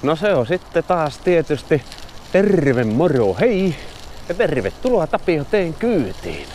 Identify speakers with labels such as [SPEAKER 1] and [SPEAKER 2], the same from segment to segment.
[SPEAKER 1] No se on sitten taas tietysti terve moro hei ja tervetuloa Tapio T:n kyytiin.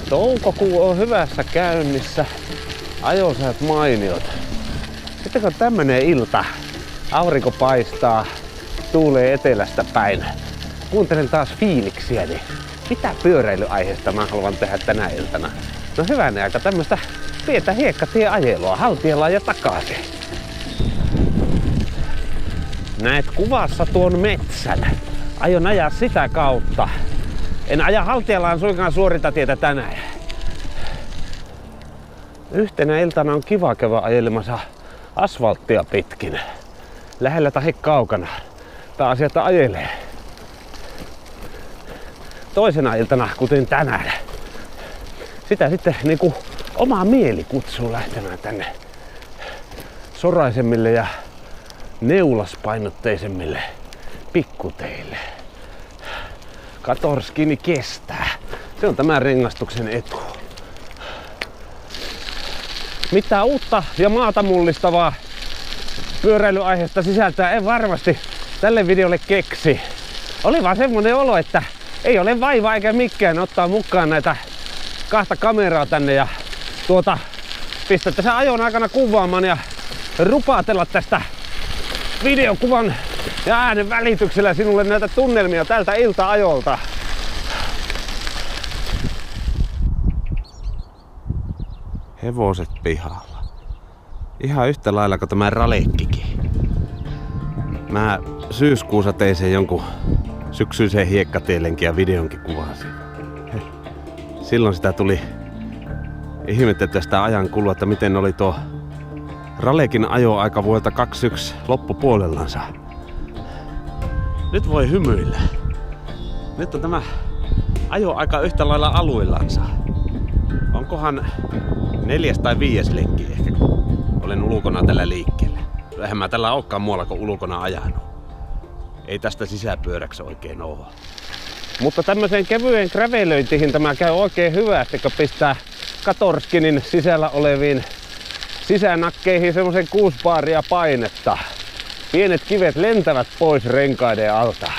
[SPEAKER 1] Toukokuu on hyvässä käynnissä, ajosäät mainiot. Sitten kun tämmönen ilta, aurinko paistaa, tuulee etelästä päin. Kuuntelen taas fiiliksiä, niin mitä pyöräilyaiheesta mä haluan tehdä tänä iltana? No hyvänä aika tämmöstä pientä hiekkatieajelua Haltialla ja takaisin. Näet kuvassa tuon metsän. Aion ajaa sitä kautta. En aja Haltiallaan suinkaan suorinta tietä tänään. Yhtenä iltana on kiva käydä ajelemassa asfalttia pitkin. Lähellä tai kaukana. Tää sieltä ajelee. Toisena iltana, kuten tänään. Sitä sitten niinku oma mieli kutsuu lähtemään tänne soraisemmille ja neulaspainotteisemmille pikkuteille. Katorskini kestää. Se on tämän rengastuksen etu. Mitä uutta ja maata mullistavaa pyöräilyaiheesta sisältää en varmasti tälle videolle keksi. Oli vaan semmonen olo, että ei ole vaivaa eikä mikään ottaa mukaan näitä kahta kameraa tänne ja pistää tässä ajon aikana kuvaamaan ja rupaatella tästä videokuvan ja äänen välityksellä sinulle näitä tunnelmia tältä ilta-ajolta. Hevoset pihalla. Ihan yhtä lailla kuin tämä ralekkikin. Mä syyskuussa tein sen jonkun syksyisen hiekkatielenkin ja videonkin kuvasin. Silloin sitä tuli ihmetettyä sitä ajan kulua, että miten oli tuo ralekin ajoaika vuodelta 21 loppupuolellansa. Nyt voi hymyillä. Nyt on tämä ajoaika yhtä lailla aluillansa. Onkohan 4. tai 5. lenkki ehkä, kun olen ulkona tällä liikkeellä. Eihän mä tällä olekaan muualla kuin ulkona ajanut. Ei tästä sisäpyöräksi oikein oo. Mutta tämmöiseen kevyen gravelöintiin tämä käy oikein hyvästi, kun pistää Katorskinin sisällä oleviin sisänakkeihin semmoisen 6 baaria painetta. Pienet kivet lentävät pois renkaiden alta.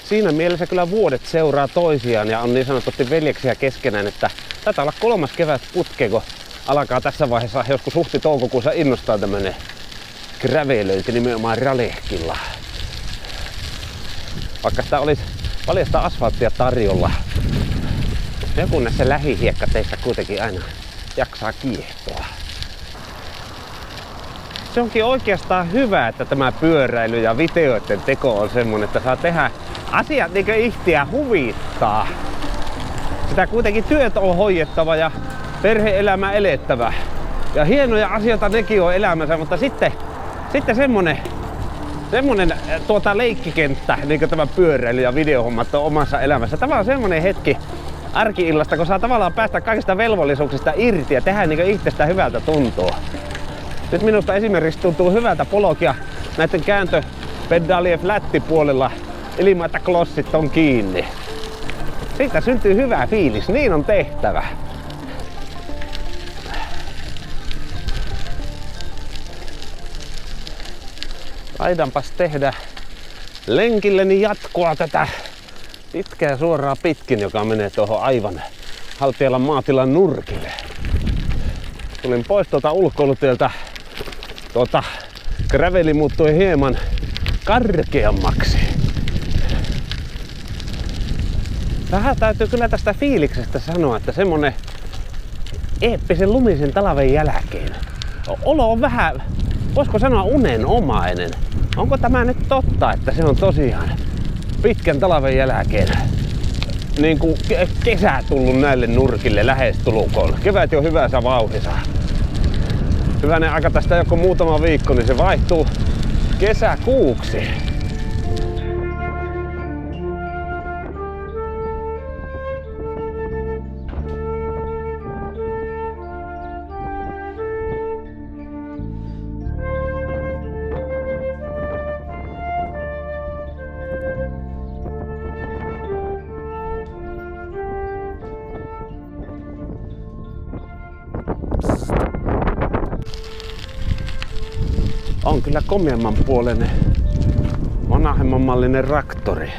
[SPEAKER 1] Siinä mielessä kyllä vuodet seuraa toisiaan ja on niin sanotusti veljeksiä keskenään, että taitaa olla 3. kevät putkeen, kun alkaa tässä vaiheessa joskus huhti-toukokuussa innostaa tämmönen gravelöinti nimenomaan ralehkilla. Vaikka sitä olisi paljasta asfalttia tarjolla, joku näissä lähihiekkateissä kuitenkin aina jaksaa kiehtoa. Se onkin oikeastaan hyvä, että tämä pyöräily ja videoiden teko on semmonen, että saa tehdä asiat niinkö ihtiä huvittaa. Sitä kuitenkin työt on hoidettava ja perhe-elämä elettävä. Ja hienoja asioita nekin on elämänsä, mutta sitten semmonen leikkikenttä, niinkö tämä pyöräily ja videohommat on omassa elämässä. Tämä on semmonen hetki arki-illasta, kun saa tavallaan päästä kaikista velvollisuuksista irti ja tehdä niinkö itsestä hyvältä tuntuu. Nyt minusta esimerkiksi tuntuu hyvältä polokia näiden kääntöpedaalien flättipuolella ilman, että klossit on kiinni. Siitä syntyy hyvä fiilis, niin on tehtävä. Taidanpas tehdä lenkilleni jatkoa tätä pitkää suoraa pitkin, joka menee tuohon aivan Haltialan maatilan nurkille. Tulin pois ulkoilutieltä. Graveli muuttui hieman karkeammaksi. Vähän täytyy kyllä tästä fiiliksestä sanoa, että semmonen eeppisen lumisen talven jälkeen olo on vähän, voisiko sanoa unenomainen. Onko tämä nyt totta, että se on tosiaan pitkän talven jälkeen niin kuin kesä tullut näille nurkille lähestulkoon. Kevät jo hyvässä vauhdissa. Hyvänen aika tästä joku muutama viikko, niin se vaihtuu kesäkuuksi. On kyllä komiemman puoleinen, vanhemman mallinen traktori.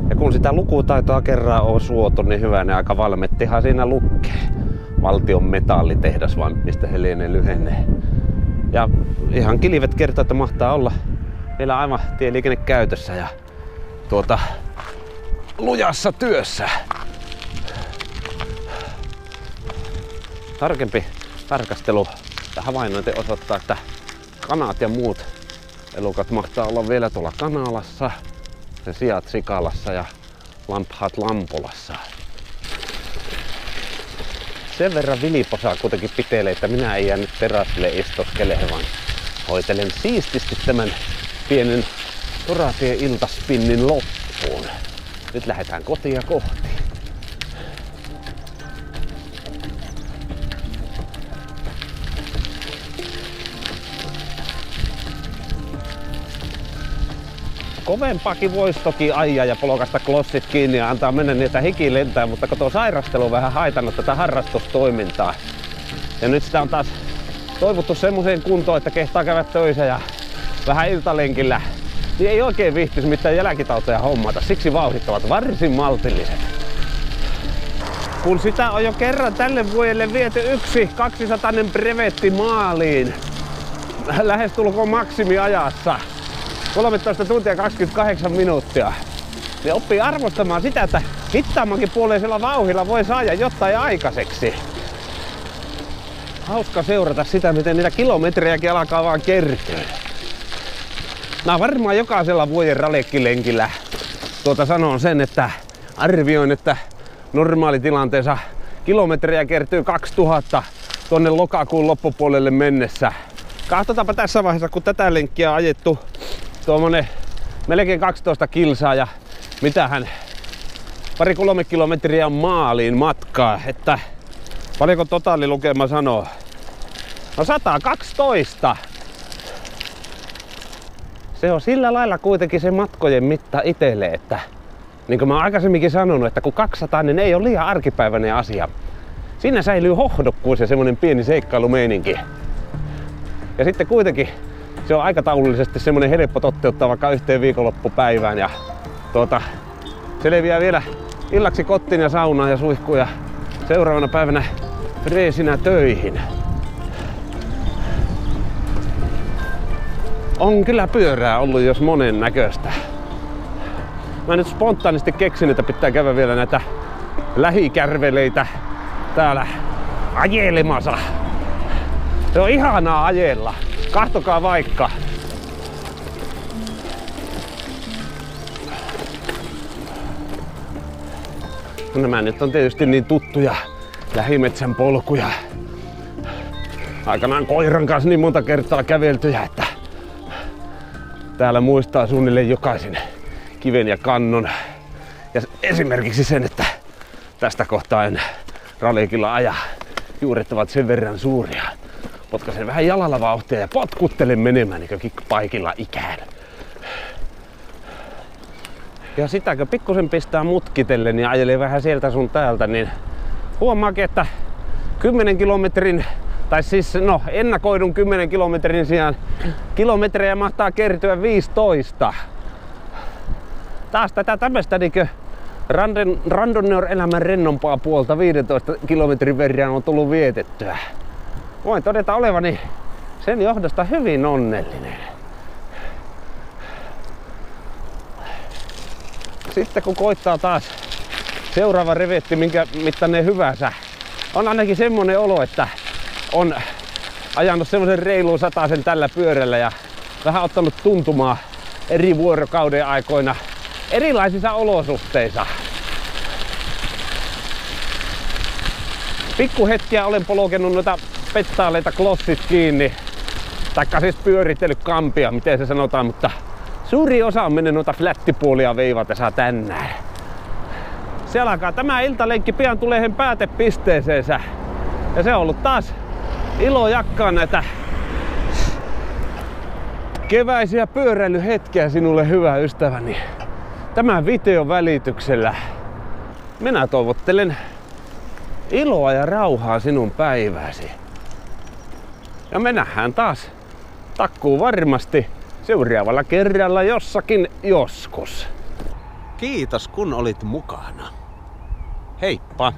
[SPEAKER 1] Ja kun sitä lukutaitoa kerran on suotu, niin hyvänä aika valmettihan siinä lukee. Valtion metallitehdas, vaan mistä se lienee lyhenne. Ja ihan kilvet kertoo, että mahtaa olla vielä aivan tieliikenne käytössä ja lujassa työssä. Tarkempi tarkastelu ja havainnointi osoittaa, että kanat ja muut elukat mahtaa olla vielä tuolla Kanalassa, se sijat Sikalassa ja lampaat Lampolassa. Sen verran viliposaa kuitenkin pitelee, että minä en jää nyt terassille istoskelemaan, vaan hoitelen siististi tämän pienen Toratien iltaspinnin loppuun. Nyt lähdetään kotia kohti. Kovempaakin voisi toki ajaa ja polkasta klossit kiinni ja antaa mennä niitä hiki lentää, mutta kun tuo sairastelu on vähän haitannut tätä harrastustoimintaa. Ja nyt sitä on taas toivottu semmoiseen kuntoon, että kehtaa käydä töissä ja vähän iltalenkillä. Niin ei oikein viihtyisi mitään jälkitauteja hommata, siksi vauhdit ovat varsin maltilliset. Kun sitä on jo kerran tälle vuodelle viety yksi 200 brevetti maaliin, lähestulkoon maksimiajassa, 13 tuntia 28 minuuttia, niin oppii arvostamaan sitä, että hittaammankin puoleisella vauhdilla voi saada jotain aikaiseksi. Hauska seurata sitä, miten niitä kilometrejäkin alkaa vaan kertyä. Mä varmaan jokaisella vuoden ralekkilenkillä sanon sen, että arvioin, että normaalitilanteessa kilometrejä kertyy 2000 tuonne lokakuun loppupuolelle mennessä. Katsotaanpa tässä vaiheessa, kun tätä lenkkiä on ajettu tuommoinen melkein 12 kilsaa ja mitähän 2-3 kilometriä on maaliin matkaa, että paljonko totaalilukema sanoo? No 112. Se on sillä lailla kuitenkin se matkojen mitta itselle, että niin kuin mä oon aikaisemminkin sanonut, että kun 200 niin ei ole liian arkipäiväinen asia. Siinä säilyy hohdokkuus ja semmonen pieni seikkailumeininki. Ja sitten kuitenkin se on aikataulullisesti semmonen helppo toteuttaa vaikka yhteen viikonloppupäivään ja selviää vielä illaksi kotiin ja saunaan ja suihkuun ja seuraavana päivänä freesinä töihin. On kyllä pyörää ollut jos monen näköistä. Mä nyt spontaanisti keksin, että pitää käydä vielä näitä lähikärveleitä täällä ajelemassa. Se on ihanaa ajella. Kahtokaa vaikka. Nämä nyt on tietysti niin tuttuja lähimetsän polkuja. Aikanaan koiran kanssa niin monta kertaa käveltyjä, että täällä muistaa suunnilleen jokaisen kiven ja kannon. Ja esimerkiksi sen, että tästä kohtaa en ralekilla aja. Juuret ovat sen verran suuria. Potkasen vähän jalalla vauhtia ja potkuttelen menemään niin kickbikella ikään. Ja sitäkö pikkusen pistää mutkitellen ja ajelee vähän sieltä sun täältä, niin huomaakin, että 10 kilometrin, tai siis ennakoidun 10 kilometrin sijaan kilometrejä mahtaa kertyä 15. Taas tätä tämmöistä niinkö randonneur-elämän rennompaa puolta 15 kilometrin verran on tullut vietettyä. Voin todeta olevani sen johdosta hyvin onnellinen. Sitten kun koittaa taas seuraava revetti, minkä mittainen hyvänsä, on ainakin semmonen olo, että on ajanut semmosen reiluun 100 tällä pyörällä ja vähän ottanut tuntumaa eri vuorokauden aikoina erilaisissa olosuhteissa. Pikkuhetkiä olen polkenut noita pettaaleita klossit kiinni, taikka siis pyöritellyt kampia, miten se sanotaan, mutta suuri osa on mennyt noita flättipuolia veivatessa tänään. Se alkaa tämä iltalenkki, pian tulee päätepisteeseensä. Ja se on ollut taas ilo jakkaa näitä keväisiä pyöräilyhetkiä sinulle, hyvä ystäväni. Tämän videon välityksellä minä toivottelen iloa ja rauhaa sinun päivääsi. Ja me nähdään taas takkuu varmasti seuraavalla kerralla jossakin joskus. Kiitos kun olit mukana. Heippa!